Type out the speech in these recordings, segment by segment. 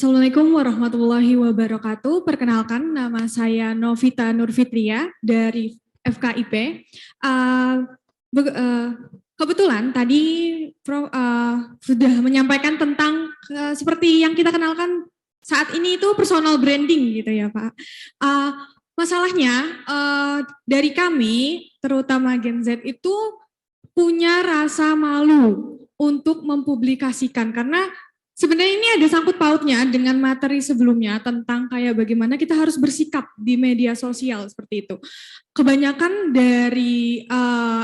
Assalamualaikum warahmatullahi wabarakatuh. Perkenalkan, nama saya Novita Nurfitria dari FKIP. Uh, Kebetulan tadi Prof, sudah menyampaikan tentang seperti yang kita kenalkan saat ini itu personal branding gitu ya Pak. Masalahnya dari kami, terutama Gen Z itu punya rasa malu untuk mempublikasikan karena sebenarnya ini ada sangkut pautnya dengan materi sebelumnya tentang kayak bagaimana kita harus bersikap di media sosial seperti itu. Kebanyakan dari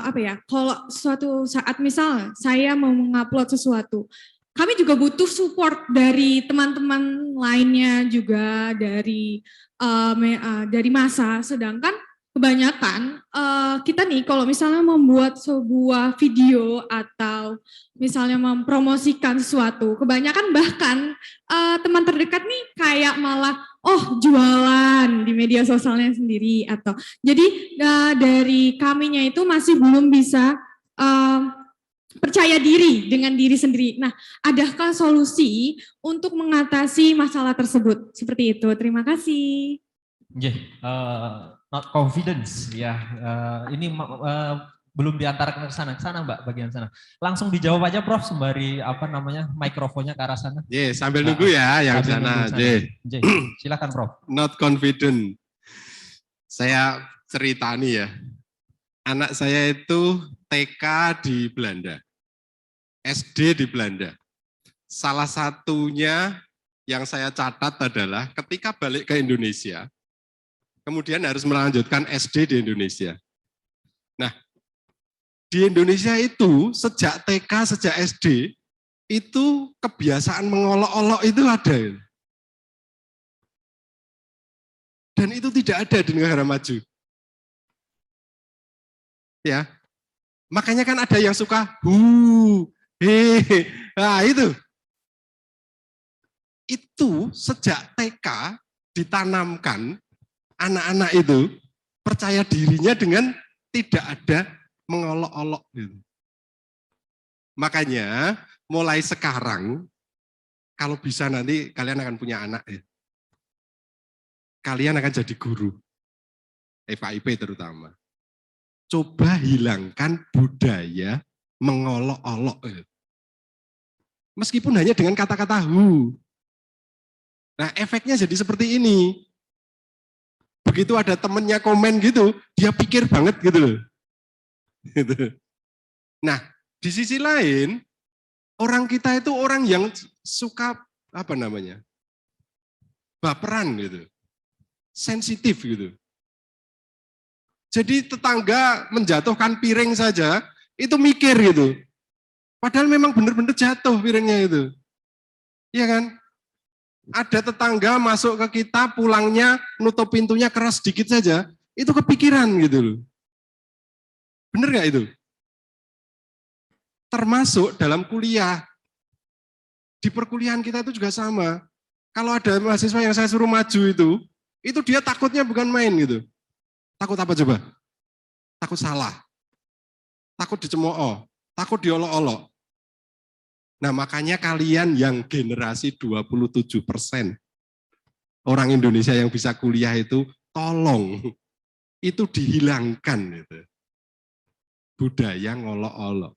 apa ya, kalau suatu saat misal saya mau mengupload sesuatu, kami juga butuh support dari teman-teman lainnya juga dari masa. Sedangkan kebanyakan kita nih kalau misalnya membuat sebuah video atau misalnya mempromosikan sesuatu, kebanyakan bahkan teman terdekat nih kayak malah jualan di media sosialnya sendiri atau jadi dari kaminya itu masih belum bisa percaya diri dengan diri sendiri. Nah, adakah solusi untuk mengatasi masalah tersebut? Seperti itu. Terima kasih. Yeah, not confidence ya. Ini belum diantarkan ke sana Mbak, bagian sana. Langsung dijawab aja Prof sembari mikrofonnya ke arah sana. Sambil nunggu ya yang sana. Silakan Prof. Not confident. Saya cerita nih ya. Anak saya itu TK di Belanda, SD di Belanda. Salah satunya yang saya catat adalah ketika balik ke Indonesia, kemudian harus melanjutkan SD di Indonesia. Nah, di Indonesia itu sejak TK, sejak SD, itu kebiasaan mengolok-olok itu ada. Dan itu tidak ada di negara maju. Ya, makanya kan ada yang suka nah itu sejak TK ditanamkan anak-anak itu percaya dirinya dengan tidak ada mengolok-olok gitu. Makanya mulai sekarang kalau bisa nanti kalian akan punya anak ya. Kalian akan jadi guru. FKIP terutama. Coba hilangkan budaya mengolok-olok. Meskipun hanya dengan kata-kata hu. Nah, efeknya jadi seperti ini. Begitu ada temennya komen gitu, dia pikir banget gitu loh. Nah, di sisi lain, orang kita itu orang yang suka baperan gitu. Sensitif gitu. Jadi tetangga menjatuhkan piring saja, itu mikir gitu. Padahal memang benar-benar jatuh piringnya itu. Iya kan? Ada tetangga masuk ke kita, pulangnya nutup pintunya keras sedikit saja, itu kepikiran gitu loh. Bener nggak itu? Termasuk dalam kuliah. Di perkuliahan kita itu juga sama. Kalau ada mahasiswa yang saya suruh maju itu dia takutnya bukan main gitu. Takut apa coba? Takut salah. Takut dicemooh. Takut diolok-olok. Nah makanya kalian yang generasi 27% orang Indonesia yang bisa kuliah itu, tolong itu dihilangkan gitu. Budaya ngolok-olok.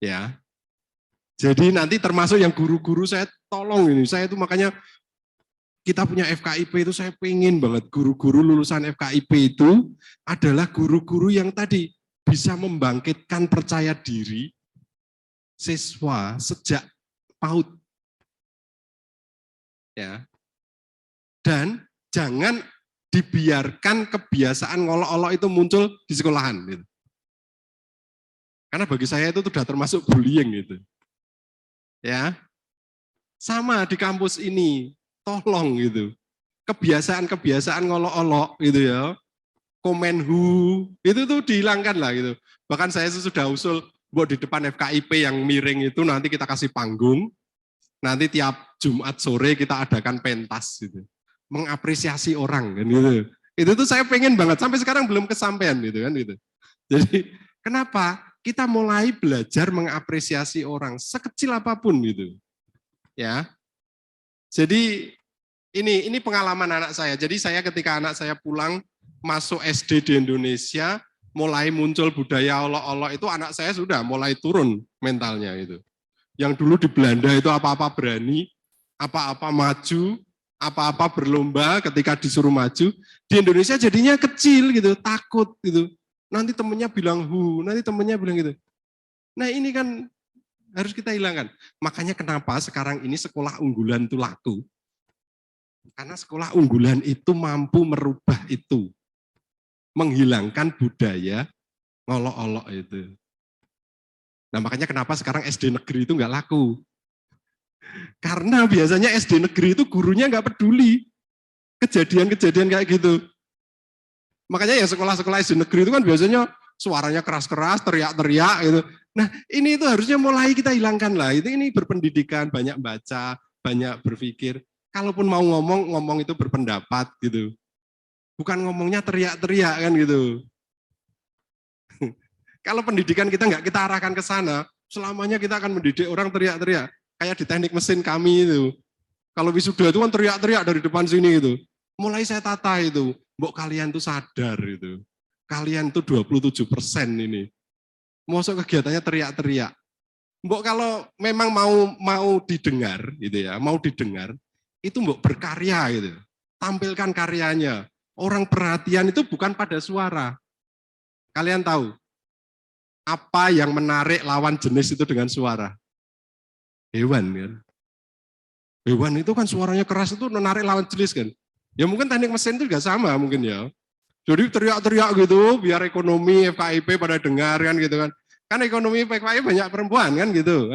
Ya. Jadi nanti termasuk yang guru-guru saya tolong ini, saya itu makanya kita punya FKIP itu saya pengen banget guru-guru lulusan FKIP itu adalah guru-guru yang tadi bisa membangkitkan percaya diri siswa sejak PAUD. Ya. Dan jangan dibiarkan kebiasaan ngolok-olok itu muncul di sekolahan gitu. Karena bagi saya itu sudah termasuk bullying gitu. Ya. Sama di kampus ini, tolong gitu. Kebiasaan-kebiasaan ngolok-olok gitu ya. Komen itu tuh dihilangkan lah gitu. Bahkan saya sudah usul buat di depan FKIP yang miring itu nanti kita kasih panggung. Nanti tiap Jumat sore kita adakan pentas gitu. Mengapresiasi orang kan gitu. Itu tuh saya pengen banget sampai sekarang belum kesampaian gitu kan gitu. Jadi kenapa? Kita mulai belajar mengapresiasi orang sekecil apapun gitu. Ya. Jadi ini pengalaman anak saya. Jadi saya ketika anak saya pulang masuk SD di Indonesia, mulai muncul budaya olok-olok itu anak saya sudah mulai turun mentalnya itu. Yang dulu di Belanda itu apa-apa berani, apa-apa maju, apa-apa berlomba ketika disuruh maju. Di Indonesia jadinya kecil gitu, takut gitu. Nanti temennya bilang nanti temennya bilang gitu. Nah ini kan harus kita hilangkan. Makanya kenapa sekarang ini sekolah unggulan itu laku. Karena sekolah unggulan itu mampu merubah itu. Menghilangkan budaya ngolok-olok itu. Nah makanya kenapa sekarang SD negeri itu nggak laku. Karena biasanya SD negeri itu gurunya nggak peduli. Kejadian-kejadian kayak gitu. Makanya ya sekolah-sekolah SD negeri itu kan biasanya suaranya keras-keras, teriak-teriak gitu. Nah ini itu harusnya mulai kita hilangkan lah. Ini berpendidikan, banyak baca, banyak berpikir. Kalaupun mau ngomong itu berpendapat gitu. Bukan ngomongnya teriak-teriak kan gitu. Kalau pendidikan kita nggak kita arahkan ke sana, selamanya kita akan mendidik orang teriak-teriak. Kayak di teknik mesin kami itu. Kalau wisuda itu kan teriak-teriak dari depan sini gitu. Mulai saya tata itu, mbok kalian tuh sadar itu. Kalian tuh 27% ini. Masuk kegiatannya teriak-teriak. Mbok kalau memang mau didengar gitu ya, mau didengar, itu mbok berkarya gitu. Tampilkan karyanya. Orang perhatian itu bukan pada suara. Kalian tahu apa yang menarik lawan jenis itu dengan suara? Hewan kan. Hewan itu kan suaranya keras itu menarik lawan jenis kan. Ya mungkin teknik mesin itu juga sama mungkin ya. Jadi teriak-teriak gitu biar ekonomi FKIP pada dengar kan gitu kan. Kan ekonomi FKIP banyak perempuan kan gitu.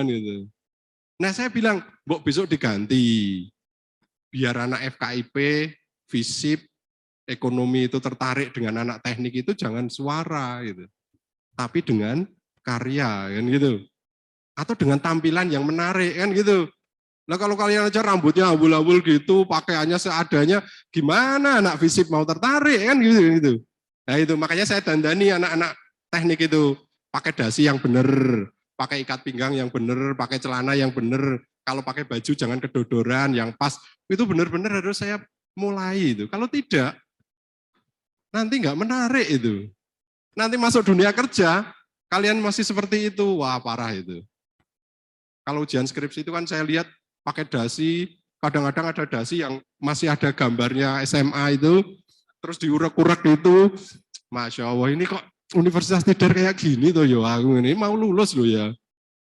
Nah saya bilang, mbok besok diganti. Biar anak FKIP, FISIP, ekonomi itu tertarik dengan anak teknik itu jangan suara gitu. Tapi dengan karya kan gitu. Atau dengan tampilan yang menarik kan gitu. Nah kalau kalian aja rambutnya abul-abul gitu, pakaiannya seadanya, gimana anak FISIP mau tertarik kan gitu. Nah itu makanya saya dandani anak-anak teknik itu pakai dasi yang benar, pakai ikat pinggang yang benar, pakai celana yang benar. Kalau pakai baju jangan kedodoran, yang pas. Itu benar-benar harus saya mulai itu. Kalau tidak, nanti nggak menarik itu. Nanti masuk dunia kerja, kalian masih seperti itu, wah parah itu. Kalau ujian skripsi itu kan saya lihat pakai dasi, kadang-kadang ada dasi yang masih ada gambarnya SMA itu, terus diurek-urek itu, Masya Allah ini kok universitas tidak kayak gini tuh ya, aku ini mau lulus loh ya.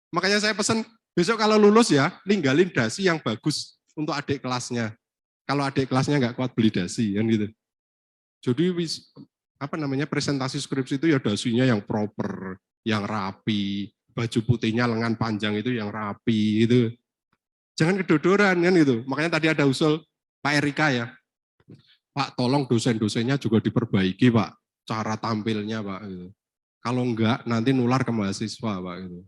Makanya saya pesan besok kalau lulus ya, ninggalin dasi yang bagus untuk adik kelasnya. Kalau adik kelasnya nggak kuat beli dasi kan gitu. Jadi presentasi skripsi itu ya dasinya yang proper, yang rapi, baju putihnya lengan panjang itu yang rapi gitu. Jangan kedodoran kan gitu. Makanya tadi ada usul Pak Erika ya. Pak tolong dosen-dosennya juga diperbaiki Pak, cara tampilnya Pak gitu. Kalau enggak nanti nular ke mahasiswa Pak gitu.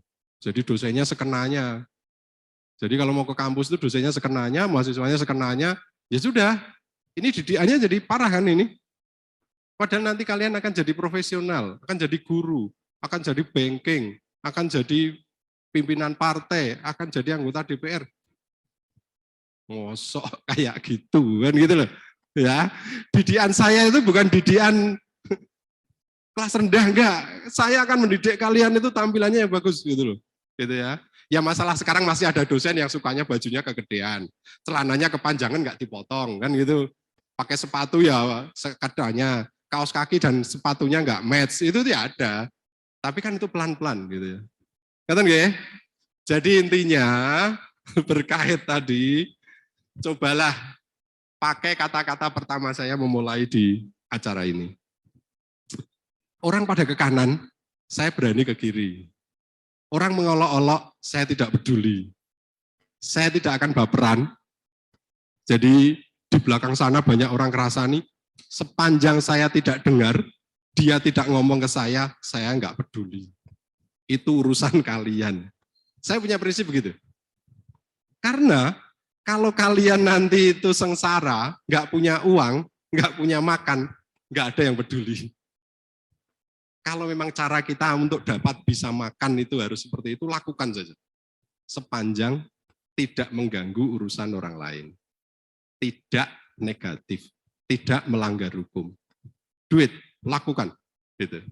Jadi dosennya sekenanya. Jadi kalau mau ke kampus itu dosennya sekenanya, mahasiswanya sekenanya, ya sudah. Ini didikannya jadi parah kan ini. Padahal nanti kalian akan jadi profesional, akan jadi guru, akan jadi banking, akan jadi pimpinan partai, akan jadi anggota DPR. Mosok kayak gitu kan gitu loh. Ya, didikan saya itu bukan didikan kelas rendah enggak. Saya akan mendidik kalian itu tampilannya yang bagus gitu loh. Gitu ya. Ya masalah sekarang masih ada dosen yang sukanya bajunya kegedean, celananya kepanjangan enggak dipotong kan gitu. Pakai sepatu ya sekadarnya. Kaos kaki dan sepatunya nggak match, itu tidak ada. Tapi kan itu pelan-pelan gitu ya. Ngerti nggak ya? Jadi intinya berkait tadi, cobalah pakai kata-kata pertama saya memulai di acara ini. Orang pada ke kanan, saya berani ke kiri. Orang mengolok-olok, saya tidak peduli. Saya tidak akan baperan. Jadi di belakang sana banyak orang kerasani. Sepanjang saya tidak dengar, dia tidak ngomong ke saya nggak peduli. Itu urusan kalian. Saya punya prinsip begitu. Karena kalau kalian nanti itu sengsara, nggak punya uang, nggak punya makan, nggak ada yang peduli. Kalau memang cara kita untuk dapat bisa makan itu harus seperti itu, lakukan saja. Sepanjang tidak mengganggu urusan orang lain. tidak negatif, tidak melanggar hukum. Duit, lakukan. Gitu.